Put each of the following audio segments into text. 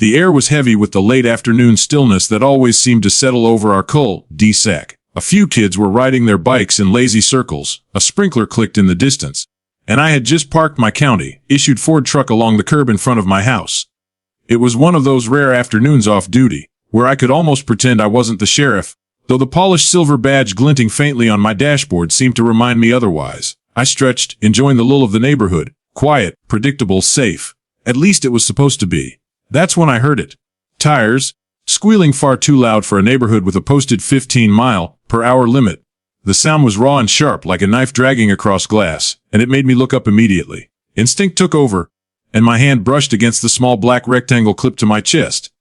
The air was heavy with the late afternoon stillness that always seemed to settle over our cul-de-sac. A few kids were riding their bikes in lazy circles, a sprinkler clicked in the distance, and I had just parked my county-issued Ford truck along the curb in front of my house. It was one of those rare afternoons off duty, where I could almost pretend I wasn't the sheriff, though the polished silver badge glinting faintly on my dashboard seemed to remind me otherwise. I stretched, enjoying the lull of the neighborhood. Quiet, predictable, safe. At least it was supposed to be. That's when I heard it. Tires, squealing far too loud for a neighborhood with a posted 15-mile-per-hour limit. The sound was raw and sharp like a knife dragging across glass, and it made me look up immediately. Instinct took over, and my hand brushed against the small black rectangle clipped to my chest.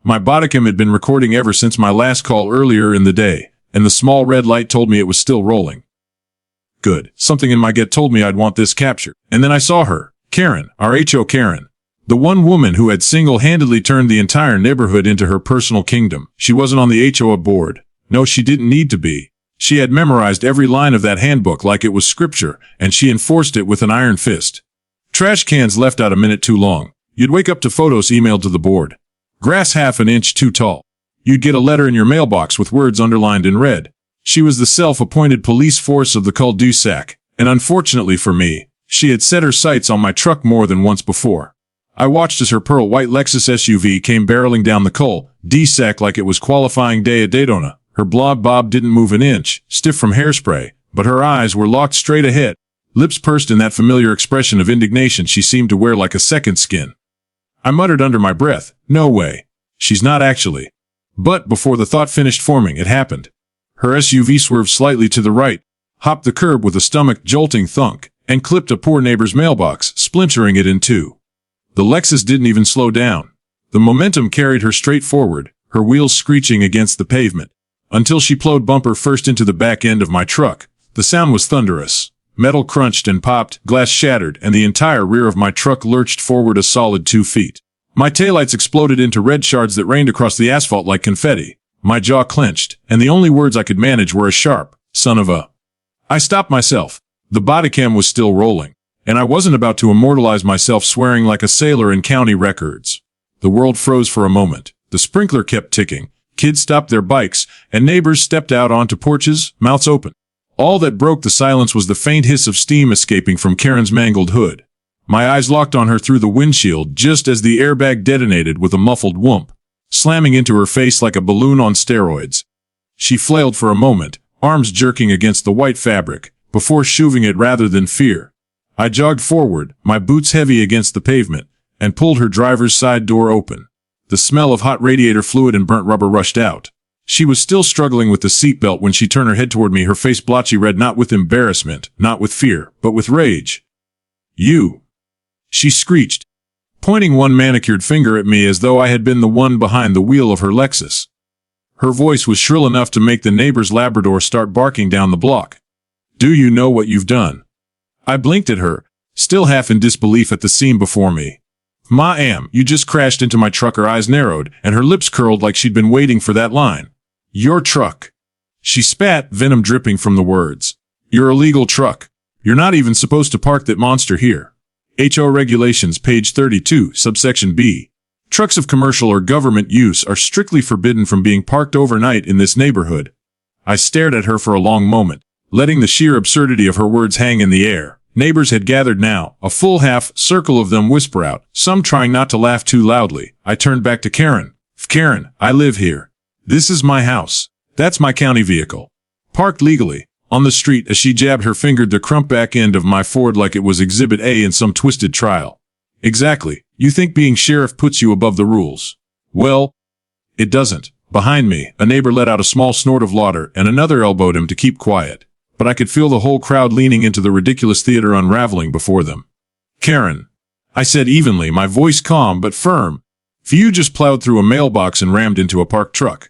My Bodycam had been recording ever since my last call earlier in the day, and the small red light told me it was still rolling. Good. Something in my gut told me I'd want this captured. And then I saw her. Karen, our HOA Karen. The one woman who had single-handedly turned the entire neighborhood into her personal kingdom. She wasn't on the HOA board. No, she didn't need to be. She had memorized every line of that handbook like it was scripture, and she enforced it with an iron fist. Trash cans left out a minute too long. You'd wake up to photos emailed to the board. Grass half an inch too tall. You'd get a letter in your mailbox with words underlined in red. She was the self-appointed police force of the cul-de-sac, and unfortunately for me, she had set her sights on my truck more than once before. I watched as her pearl white Lexus SUV came barreling down the cul-de-sac like it was qualifying day at Daytona. Her blonde bob didn't move an inch, stiff from hairspray, but her eyes were locked straight ahead, lips pursed in that familiar expression of indignation she seemed to wear like a second skin. I muttered under my breath, "No way. She's not actually." But before the thought finished forming, it happened. Her SUV swerved slightly to the right, hopped the curb with a stomach-jolting thunk, and clipped a poor neighbor's mailbox, splintering it in two. The Lexus didn't even slow down. The momentum carried her straight forward, her wheels screeching against the pavement, until she plowed bumper first into the back end of my truck. The sound was thunderous. Metal crunched and popped, glass shattered, and the entire rear of my truck lurched forward a solid 2 feet. My taillights exploded into red shards that rained across the asphalt like confetti. My jaw clenched, and the only words I could manage were a sharp, "Son of a..." I stopped myself. The Bodycam was still rolling, and I wasn't about to immortalize myself swearing like a sailor in county records. The world froze for a moment. The sprinkler kept ticking. Kids stopped their bikes, and neighbors stepped out onto porches, mouths open. All that broke the silence was the faint hiss of steam escaping from Karen's mangled hood. My eyes locked on her through the windshield just as the airbag detonated with a muffled whoomp, slamming into her face like a balloon on steroids. She flailed for a moment, arms jerking against the white fabric, before shoving it rather than fear. I jogged forward, my boots heavy against the pavement, and pulled her driver's side door open. The smell of hot radiator fluid and burnt rubber rushed out. She was still struggling with the seatbelt when she turned her head toward me, her face blotchy red, not with embarrassment, not with fear, but with rage. "You!" she screeched, pointing one manicured finger at me as though I had been the one behind the wheel of her Lexus. Her voice was shrill enough to make the neighbor's Labrador start barking down the block. "Do you know what you've done?" I blinked at her, still half in disbelief at the scene before me. "Ma'am, you just crashed into my truck." Her eyes narrowed, and her lips curled like she'd been waiting for that line. "Your truck." She spat, venom dripping from the words. "Your illegal truck. You're not even supposed to park that monster here. HO Regulations, page 32, subsection B. Trucks of commercial or government use are strictly forbidden from being parked overnight in this neighborhood." I stared at her for a long moment, letting the sheer absurdity of her words hang in the air. Neighbors had gathered now, a full half circle of them whisper out, some trying not to laugh too loudly. I turned back to Karen. "Karen, I live here. This is my house. That's my county vehicle. Parked legally, on the street." As she jabbed her finger the crump back end of my Ford like it was Exhibit A in some twisted trial. "Exactly. You think being sheriff puts you above the rules. Well, it doesn't." Behind me, a neighbor let out a small snort of laughter, and another elbowed him to keep quiet. But I could feel the whole crowd leaning into the ridiculous theater unraveling before them. "Karen," I said evenly, my voice calm but firm, "you just plowed through a mailbox and rammed into a parked truck.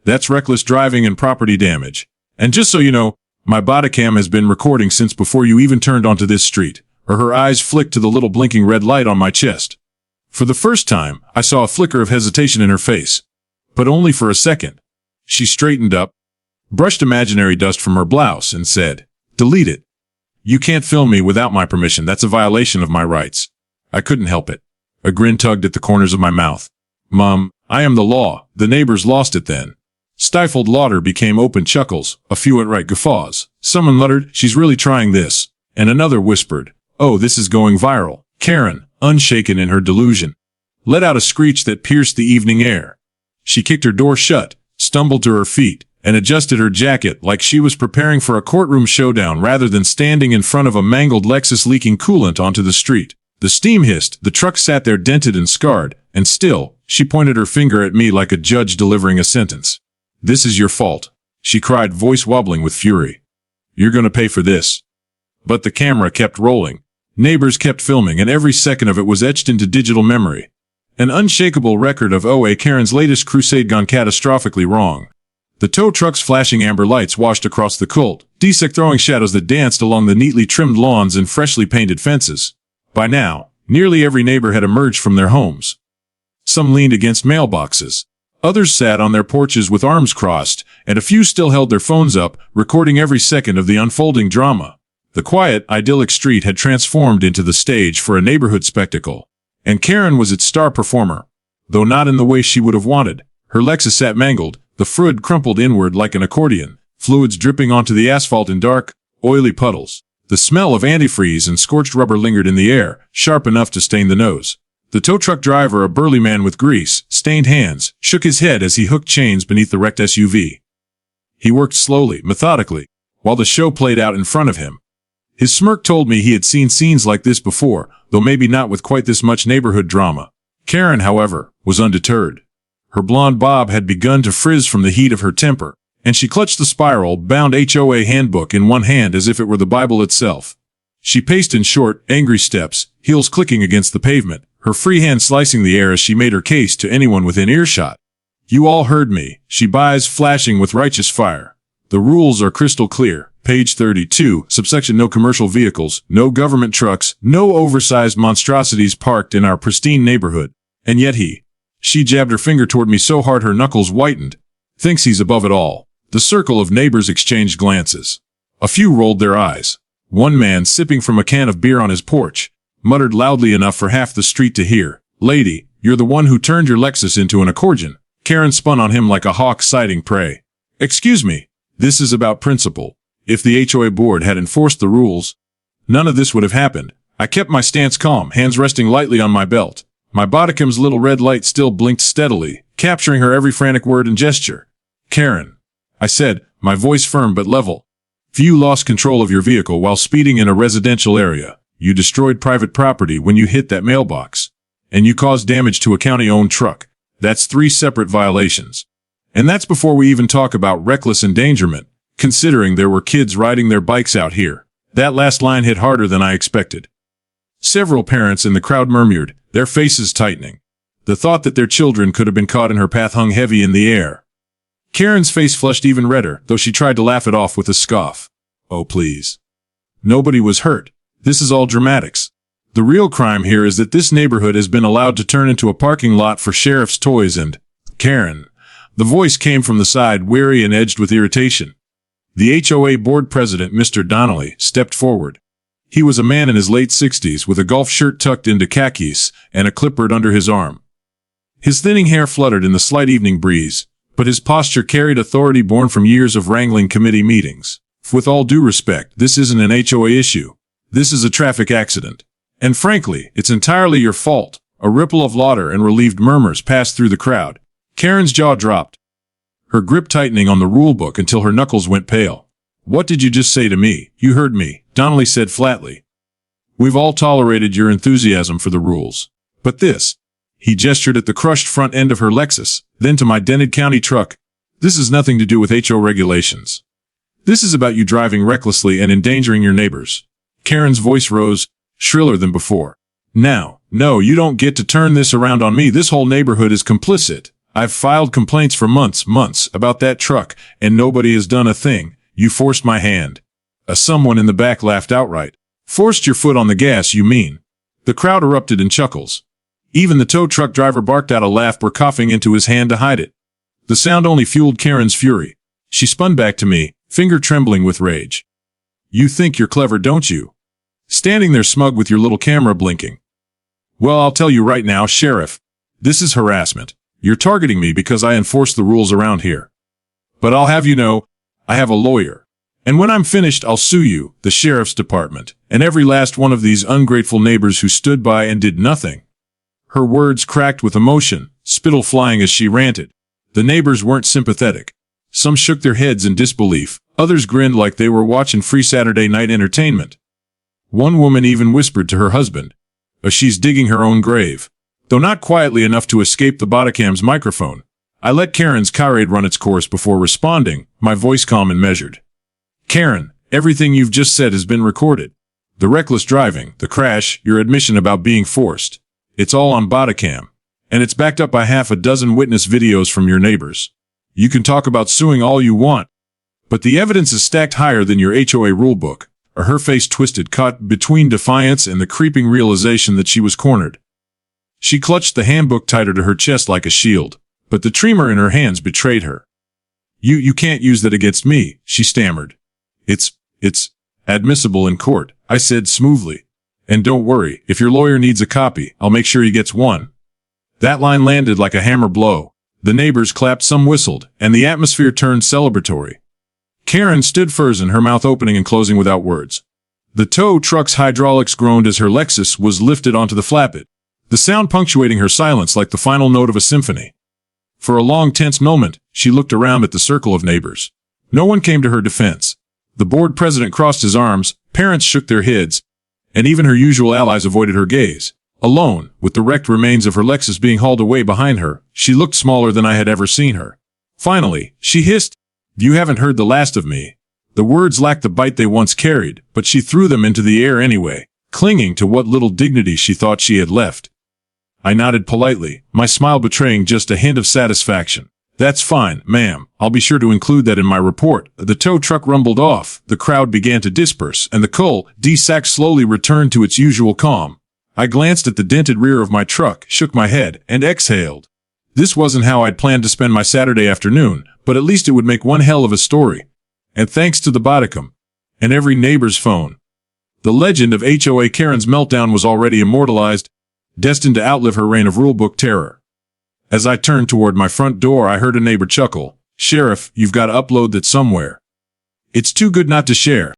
That's reckless driving and property damage. And just so you know, my Bodycam has been recording since before you even turned onto this street." Her eyes flicked to the little blinking red light on my chest. For the first time, I saw a flicker of hesitation in her face. But only for a second. She straightened up, brushed imaginary dust from her blouse, and said, "Delete it. You can't film me without my permission. That's a violation of my rights." I couldn't help it. A grin tugged at the corners of my mouth. Mom, I am the law. The neighbors lost it then. Stifled laughter became open chuckles, a few outright guffaws. Someone muttered, she's really trying this. And another whispered, oh, this is going viral. Karen, unshaken in her delusion, let out a screech that pierced the evening air. She kicked her door shut, stumbled to her feet, and adjusted her jacket like she was preparing for a courtroom showdown rather than standing in front of a mangled Lexus leaking coolant onto the street. The steam hissed, the truck sat there dented and scarred, and still, she pointed her finger at me like a judge delivering a sentence. This is your fault, she cried, voice wobbling with fury. You're gonna pay for this. But the camera kept rolling. Neighbors kept filming, and every second of it was etched into digital memory. An unshakable record of HOA Karen's latest crusade gone catastrophically wrong. The tow truck's flashing amber lights washed across the cul-de-sac, throwing shadows that danced along the neatly trimmed lawns and freshly painted fences. By now, nearly every neighbor had emerged from their homes. Some leaned against mailboxes. Others sat on their porches with arms crossed, and a few still held their phones up, recording every second of the unfolding drama. The quiet, idyllic street had transformed into the stage for a neighborhood spectacle. And Karen was its star performer. Though not in the way she would have wanted. Her Lexus sat mangled, the fluid crumpled inward like an accordion, fluids dripping onto the asphalt in dark, oily puddles. The smell of antifreeze and scorched rubber lingered in the air, sharp enough to stain the nose. The tow truck driver, a burly man with grease-stained hands, shook his head as he hooked chains beneath the wrecked SUV. He worked slowly, methodically, while the show played out in front of him. His smirk told me he had seen scenes like this before, though maybe not with quite this much neighborhood drama. Karen, however, was undeterred. Her blonde bob had begun to frizz from the heat of her temper, and she clutched the spiral-bound HOA handbook in one hand as if it were the Bible itself. She paced in short, angry steps, heels clicking against the pavement, her free hand slicing the air as she made her case to anyone within earshot. You all heard me, she eyes flashing with righteous fire. The rules are crystal clear. Page 32, subsection no commercial vehicles, no government trucks, no oversized monstrosities parked in our pristine neighborhood. And yet she jabbed her finger toward me so hard her knuckles whitened, thinks he's above it all. The circle of neighbors exchanged glances. A few rolled their eyes. One man, sipping from a can of beer on his porch, muttered loudly enough for half the street to hear, "Lady, you're the one who turned your Lexus into an accordion." Karen spun on him like a hawk sighting prey. "Excuse me, this is about principle. If the HOA board had enforced the rules, none of this would have happened." I kept my stance calm, hands resting lightly on my belt. My Bodycam's little red light still blinked steadily, capturing her every frantic word and gesture. "Karen," I said, my voice firm but level. "You lost control of your vehicle while speeding in a residential area. You destroyed private property when you hit that mailbox. And you caused damage to a county-owned truck. That's 3 separate violations. And that's before we even talk about reckless endangerment, considering there were kids riding their bikes out here." That last line hit harder than I expected. Several parents in the crowd murmured, their faces tightening. The thought that their children could have been caught in her path hung heavy in the air. Karen's face flushed even redder, though she tried to laugh it off with a scoff. "Oh, please. Nobody was hurt. This is all dramatics. The real crime here is that this neighborhood has been allowed to turn into a parking lot for sheriff's toys and—" "Karen." The voice came from the side, weary and edged with irritation. The HOA board president, Mr. Donnelly, stepped forward. He was a man in his late 60s with a golf shirt tucked into khakis and a clipboard under his arm. His thinning hair fluttered in the slight evening breeze, but his posture carried authority born from years of wrangling committee meetings. "With all due respect, this isn't an HOA issue. This is a traffic accident. And frankly, it's entirely your fault." A ripple of laughter and relieved murmurs passed through the crowd. Karen's jaw dropped, her grip tightening on the rulebook until her knuckles went pale. "What did you just say to me?" "You heard me," Donnelly said flatly. "We've all tolerated your enthusiasm for the rules. But this," he gestured at the crushed front end of her Lexus, then to my dented county truck, "this has nothing to do with HOA regulations. This is about you driving recklessly and endangering your neighbors." Karen's voice rose, shriller than before. "Now, no, you don't get to turn this around on me. This whole neighborhood is complicit. I've filed complaints for months about that truck, and nobody has done a thing. You forced my hand." Someone in the back laughed outright. "Forced your foot on the gas, you mean?" The crowd erupted in chuckles. Even the tow truck driver barked out a laugh, or coughing into his hand to hide it. The sound only fueled Karen's fury. She spun back to me, finger trembling with rage. "You think you're clever, don't you? Standing there smug with your little camera blinking. Well, I'll tell you right now, Sheriff. This is harassment. You're targeting me because I enforce the rules around here. But I'll have you know, I have a lawyer. And when I'm finished, I'll sue you, the sheriff's department, and every last one of these ungrateful neighbors who stood by and did nothing." Her words cracked with emotion, spittle flying as she ranted. The neighbors weren't sympathetic. Some shook their heads in disbelief, others grinned like they were watching free Saturday night entertainment. One woman even whispered to her husband, "She's digging her own grave." Though not quietly enough to escape the Bodycam's microphone. I let Karen's tirade run its course before responding, my voice calm and measured. "Karen, everything you've just said has been recorded. The reckless driving, the crash, your admission about being forced. It's all on Bodycam. And it's backed up by half a dozen witness videos from your neighbors. You can talk about suing all you want, but the evidence is stacked higher than your HOA rulebook." Her face twisted, caught between defiance and the creeping realization that she was cornered. She clutched the handbook tighter to her chest like a shield, but the tremor in her hands betrayed her. You can't use that against me," she stammered. It's admissible in court," I said smoothly. "And don't worry, if your lawyer needs a copy, I'll make sure he gets one." That line landed like a hammer blow. The neighbors clapped, some whistled, and the atmosphere turned celebratory. Karen stood frozen, her mouth opening and closing without words. The tow truck's hydraulics groaned as her Lexus was lifted onto the flatbed, the sound punctuating her silence like the final note of a symphony. For a long, tense moment, she looked around at the circle of neighbors. No one came to her defense. The board president crossed his arms, parents shook their heads, and even her usual allies avoided her gaze. Alone, with the wrecked remains of her Lexus being hauled away behind her, she looked smaller than I had ever seen her. Finally, she hissed, "You haven't heard the last of me." The words lacked the bite they once carried, but she threw them into the air anyway, clinging to what little dignity she thought she had left. I nodded politely, my smile betraying just a hint of satisfaction. "That's fine, ma'am. I'll be sure to include that in my report." The tow truck rumbled off, the crowd began to disperse, and the cul-de-sac slowly returned to its usual calm. I glanced at the dented rear of my truck, shook my head, and exhaled. This wasn't how I'd planned to spend my Saturday afternoon, but at least it would make one hell of a story. And thanks to the Bodycam and every neighbor's phone. The legend of HOA Karen's meltdown was already immortalized, destined to outlive her reign of rulebook terror. As I turned toward my front door, I heard a neighbor chuckle, "Sheriff, you've got to upload that somewhere. It's too good not to share."